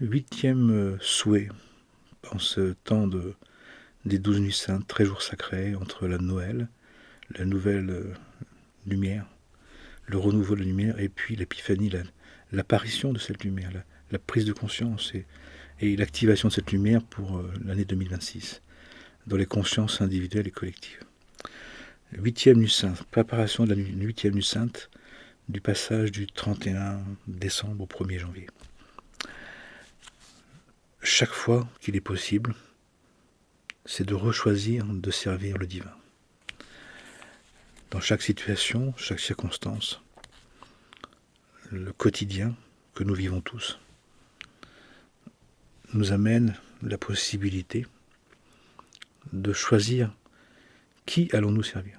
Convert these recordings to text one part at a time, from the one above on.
Huitième souhait en ce temps des 12 nuits saintes, 13 jours sacrés, entre la Noël, la nouvelle lumière, le renouveau de la lumière, et puis l'épiphanie, l'apparition de cette lumière, la prise de conscience et l'activation de cette lumière pour l'année 2026, dans les consciences individuelles et collectives. Huitième nuit sainte, préparation de la huitième nuit sainte, du passage du 31 décembre au 1er janvier. Chaque fois qu'il est possible, c'est de rechoisir de servir le divin. Dans chaque situation, chaque circonstance, le quotidien que nous vivons tous nous amène la possibilité de choisir qui allons-nous servir,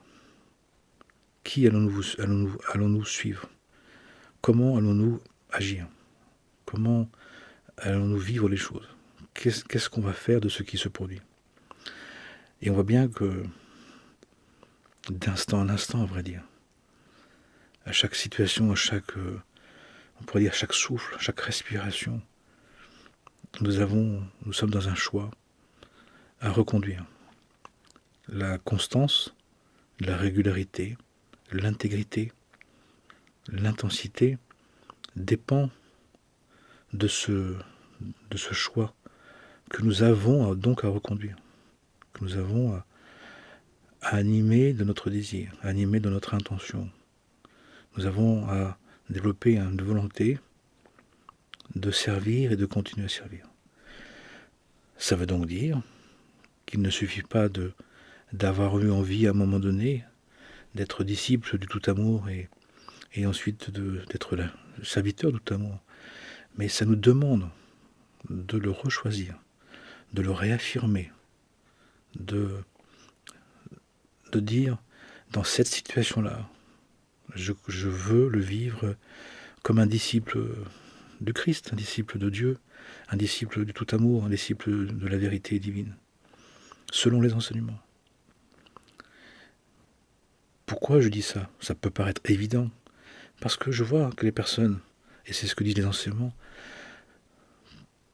qui allons-nous suivre, comment allons-nous agir, comment allons-nous vivre les choses, qu'est-ce qu'on va faire de ce qui se produit. Et on voit bien que d'instant en instant, à vrai dire, à chaque situation, on pourrait dire à chaque souffle, à chaque respiration, nous sommes dans un choix à reconduire. La constance, la régularité, l'intégrité, l'intensité dépend de ce choix que nous avons donc à reconduire, que nous avons à animer de notre désir, à animer de notre intention. Nous avons à développer une volonté de servir et de continuer à servir. Ça veut donc dire qu'il ne suffit pas d'avoir eu envie à un moment donné d'être disciple du tout amour et ensuite d'être le serviteur du tout amour. Mais ça nous demande de le rechoisir, de le réaffirmer, de dire, dans cette situation-là, je veux le vivre comme un disciple du Christ, un disciple de Dieu, un disciple du tout amour, un disciple de la vérité divine, selon les enseignements. Pourquoi je dis ça? Ça peut paraître évident, parce que je vois que les personnes, et c'est ce que disent les enseignements,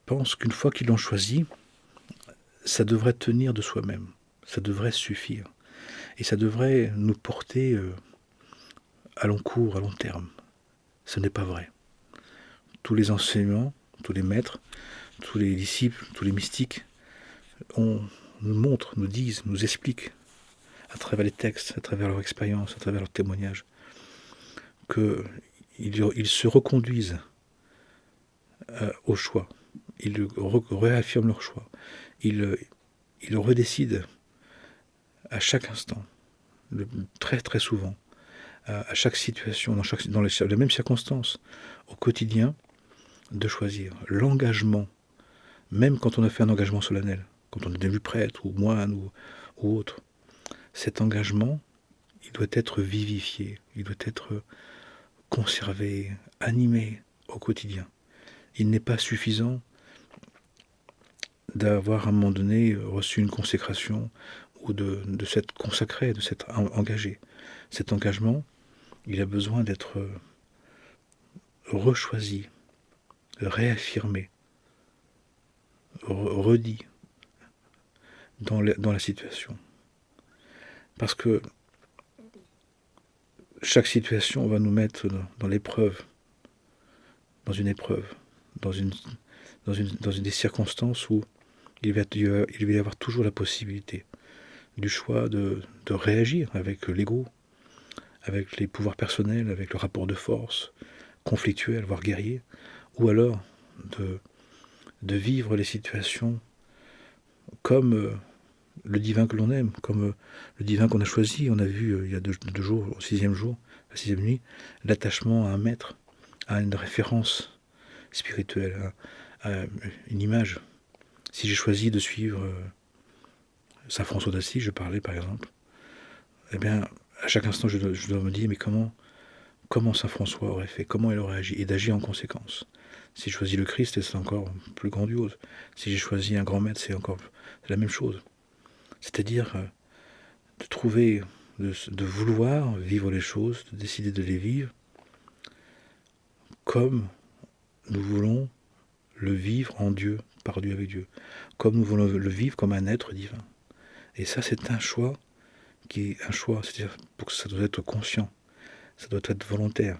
pensent qu'une fois qu'ils l'ont choisi, ça devrait tenir de soi-même, ça devrait suffire, et ça devrait nous porter à long cours, à long terme. Ce n'est pas vrai. Tous les enseignements, tous les maîtres, tous les disciples, tous les mystiques nous montrent, nous disent, nous expliquent, à travers les textes, à travers leur expérience, à travers leurs témoignages, qu'ils se reconduisent au choix. Ils réaffirment leur choix. Ils redécident à chaque instant, très très souvent, à chaque situation, dans les mêmes circonstances, au quotidien, de choisir l'engagement, même quand on a fait un engagement solennel, quand on est devenu prêtre ou moine ou autre. Cet engagement, il doit être vivifié, il doit être conservé, animé au quotidien. Il n'est pas suffisant d'avoir à un moment donné reçu une consécration ou de s'être consacré, de s'être engagé. Cet engagement, il a besoin d'être rechoisi, réaffirmé, redit dans la situation. Parce que chaque situation va nous mettre dans l'épreuve, dans une épreuve, dans des circonstances où il va y avoir toujours la possibilité du choix de réagir avec l'ego, avec les pouvoirs personnels, avec le rapport de force, conflictuel, voire guerrier, ou alors de vivre les situations comme le divin que l'on aime, comme le divin qu'on a choisi. On a vu il y a deux jours, au 6e jour, la 6e nuit, l'attachement à un maître, à une référence spirituelle, à une image. Si j'ai choisi de suivre Saint François d'Assise, je parlais par exemple, eh bien, à chaque instant, je dois me dire, mais comment Saint François aurait fait, comment il aurait agi, et d'agir en conséquence. Si j'ai choisi le Christ, c'est encore plus grandiose. Si j'ai choisi un grand maître, c'est la même chose. C'est-à-dire de trouver, de vouloir vivre les choses, de décider de les vivre comme nous voulons le vivre en Dieu, par Dieu, avec Dieu, comme nous voulons le vivre comme un être divin. Et ça, c'est un choix qui est un choix, c'est-à-dire pour que ça doit être conscient, ça doit être volontaire.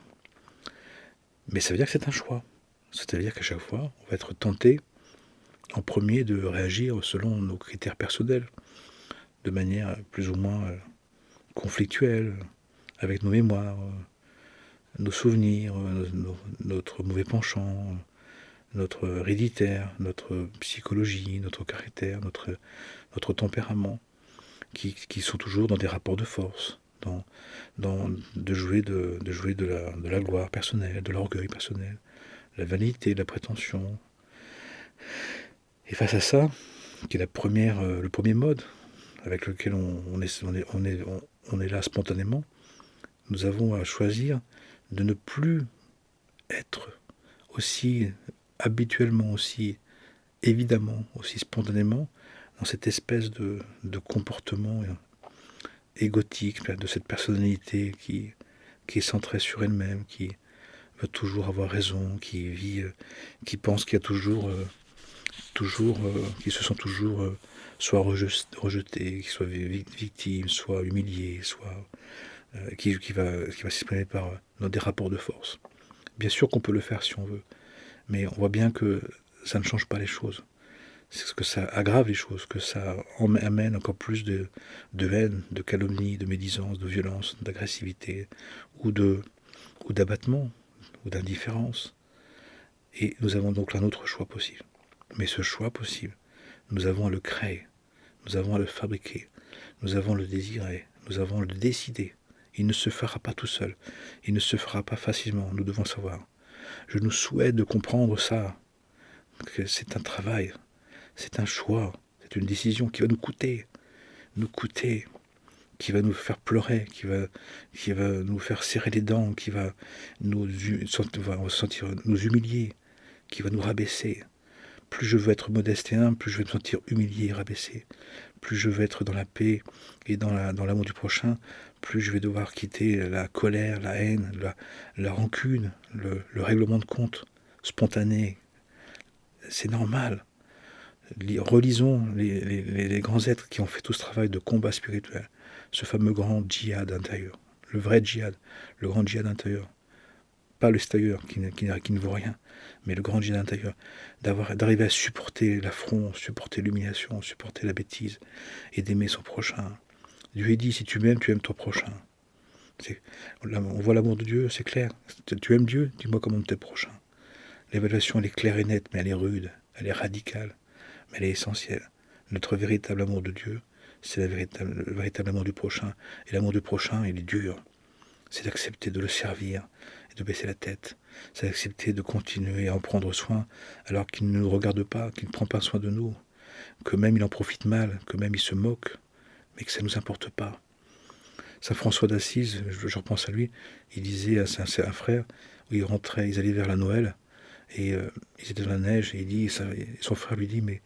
Mais ça veut dire que c'est un choix. C'est-à-dire qu'à chaque fois, on va être tenté en premier de réagir selon nos critères personnels, de manière plus ou moins conflictuelle, avec nos mémoires, nos souvenirs, notre mauvais penchant, notre héréditaire, notre psychologie, notre caractère, notre tempérament, qui sont toujours dans des rapports de force, de jouer de la gloire personnelle, de l'orgueil personnel, la vanité, la prétention. Et face à ça, qui est le premier mode avec lequel on est là spontanément, nous avons à choisir de ne plus être aussi habituellement, aussi évidemment, aussi spontanément dans cette espèce de comportement égotique, de cette personnalité qui est centrée sur elle-même, qui veut toujours avoir raison, qui pense qu'il y a toujours, qui se sent toujours soit rejeté, qui soit victime, soit humilié, soit qui va s'exprimer par des rapports de force. Bien sûr qu'on peut le faire si on veut, mais on voit bien que ça ne change pas les choses. C'est que ça aggrave les choses, que ça amène encore plus de haine, de calomnie, de médisance, de violence, d'agressivité, ou d'abattement, ou d'indifférence. Et nous avons donc un autre choix possible. Mais ce choix possible, nous avons à le créer, nous avons à le fabriquer, nous avons à le désirer, nous avons à le décider. Il ne se fera pas tout seul, il ne se fera pas facilement, nous devons savoir. Je nous souhaite de comprendre ça, que c'est un travail, c'est un choix, c'est une décision qui va nous coûter, qui va nous faire pleurer, qui va nous faire serrer les dents, qui va nous sentir nous humilier, qui va nous rabaisser. Plus je veux être modeste et humble, plus je vais me sentir humilié et rabaissé. Plus je veux être dans la paix et dans l'amour du prochain, plus je vais devoir quitter la colère, la haine, la rancune, le règlement de compte spontané. C'est normal. Relisons les grands êtres qui ont fait tout ce travail de combat spirituel. Ce fameux grand djihad intérieur. Le vrai djihad. Le grand djihad intérieur. Pas l'extérieur qui ne vaut rien, mais le grand djihad intérieur. D'arriver à supporter l'affront, supporter l'humiliation, supporter la bêtise et d'aimer son prochain. Dieu dit, si tu m'aimes, tu aimes ton prochain. On voit l'amour de Dieu, c'est clair. Tu aimes Dieu, dis-moi comment t'es prochain. L'évaluation, elle est claire et nette, mais elle est rude, elle est radicale, mais elle est essentielle. Notre véritable amour de Dieu, c'est le véritable amour du prochain. Et l'amour du prochain, il est dur. C'est d'accepter de le servir et de baisser la tête. C'est d'accepter de continuer à en prendre soin alors qu'il ne nous regarde pas, qu'il ne prend pas soin de nous, que même il en profite mal, que même il se moque, mais que ça ne nous importe pas. Saint François d'Assise, je repense à lui, il disait à un frère, où ils allaient vers la Noël, et ils étaient dans la neige, et son frère lui dit, mais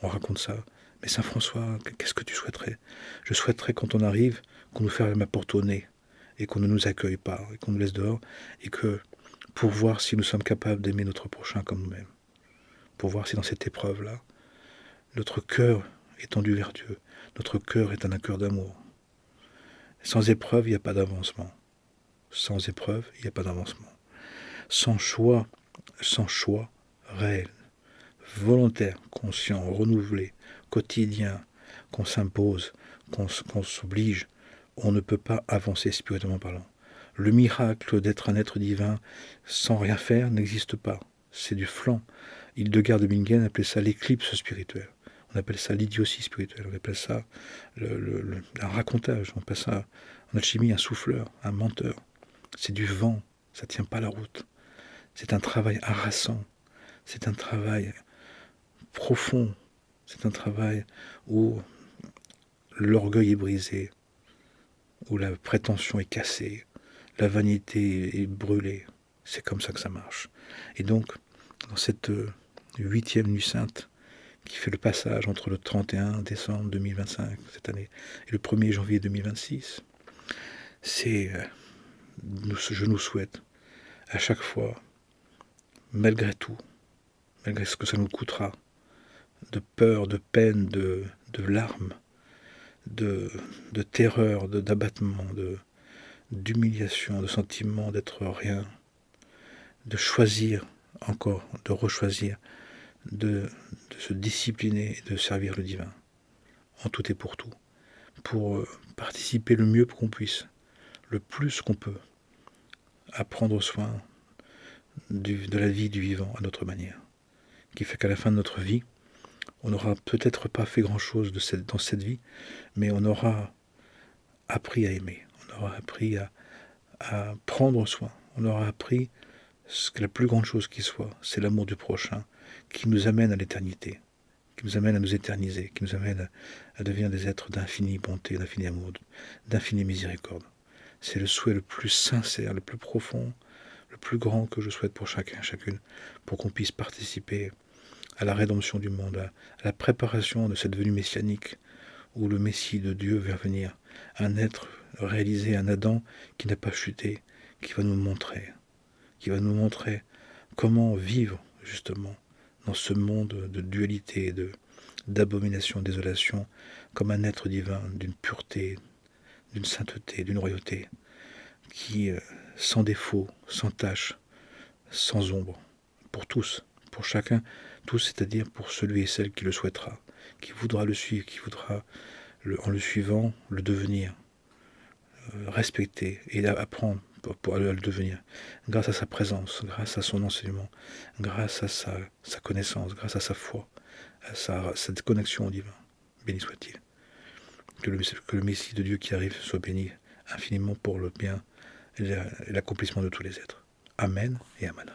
on raconte ça, mais Saint François, qu'est-ce que tu souhaiterais? Je souhaiterais quand on arrive, qu'on nous ferme la porte au nez, et qu'on ne nous accueille pas, et qu'on nous laisse dehors, et que pour voir si nous sommes capables d'aimer notre prochain comme nous-mêmes, pour voir si dans cette épreuve-là, notre cœur est tendu vers Dieu, notre cœur est un cœur d'amour. Sans épreuve, il n'y a pas d'avancement. Sans épreuve, il n'y a pas d'avancement. Sans choix réel, volontaire, conscient, renouvelé, quotidien, qu'on s'impose, qu'on s'oblige, on ne peut pas avancer spirituellement parlant. Le miracle d'être un être divin sans rien faire n'existe pas. C'est du flanc. Hildegard de Bingen appelait ça l'éclipse spirituelle. On appelle ça l'idiotie spirituelle. On appelle ça un racontage. On appelle ça en alchimie un souffleur, un menteur. C'est du vent. Ça ne tient pas la route. C'est un travail harassant. C'est un travail profond. C'est un travail où l'orgueil est brisé, où la prétention est cassée, la vanité est brûlée. C'est comme ça que ça marche. Et donc, dans cette 8e nuit sainte, qui fait le passage entre le 31 décembre 2025, cette année, et le 1er janvier 2026, je nous souhaite, à chaque fois, malgré tout, malgré ce que ça nous coûtera, de peur, de peine, de larmes, de terreur, d'abattement, d'humiliation, de sentiment d'être rien, de choisir encore, de rechoisir, de se discipliner et de servir le divin, en tout et pour tout, pour participer le mieux qu'on puisse, le plus qu'on peut, à prendre soin de la vie du vivant à notre manière, qui fait qu'à la fin de notre vie, on n'aura peut-être pas fait grand-chose dans cette vie, mais on aura appris à aimer, on aura appris à prendre soin, on aura appris ce que la plus grande chose qui soit, c'est l'amour du prochain, qui nous amène à l'éternité, qui nous amène à nous éterniser, qui nous amène à devenir des êtres d'infinie bonté, d'infini amour, d'infinie miséricorde. C'est le souhait le plus sincère, le plus profond, le plus grand que je souhaite pour chacun, chacune, pour qu'on puisse participer à la rédemption du monde, à la préparation de cette venue messianique, où le Messie de Dieu va venir, un être réalisé, un Adam qui n'a pas chuté, qui va nous montrer comment vivre justement dans ce monde de dualité, d'abomination, de désolation, comme un être divin, d'une pureté, d'une sainteté, d'une royauté, qui, sans défaut, sans tache, sans ombre, pour tous, pour chacun, tous, c'est-à-dire pour celui et celle qui le souhaitera, qui voudra le suivre, qui voudra, en le suivant, le devenir, respecter et apprendre pour le devenir, grâce à sa présence, grâce à son enseignement, grâce à sa connaissance, grâce à sa foi, à cette connexion au divin. Béni soit-il. Que le Messie de Dieu qui arrive soit béni infiniment pour le bien et l'accomplissement de tous les êtres. Amen et Amen.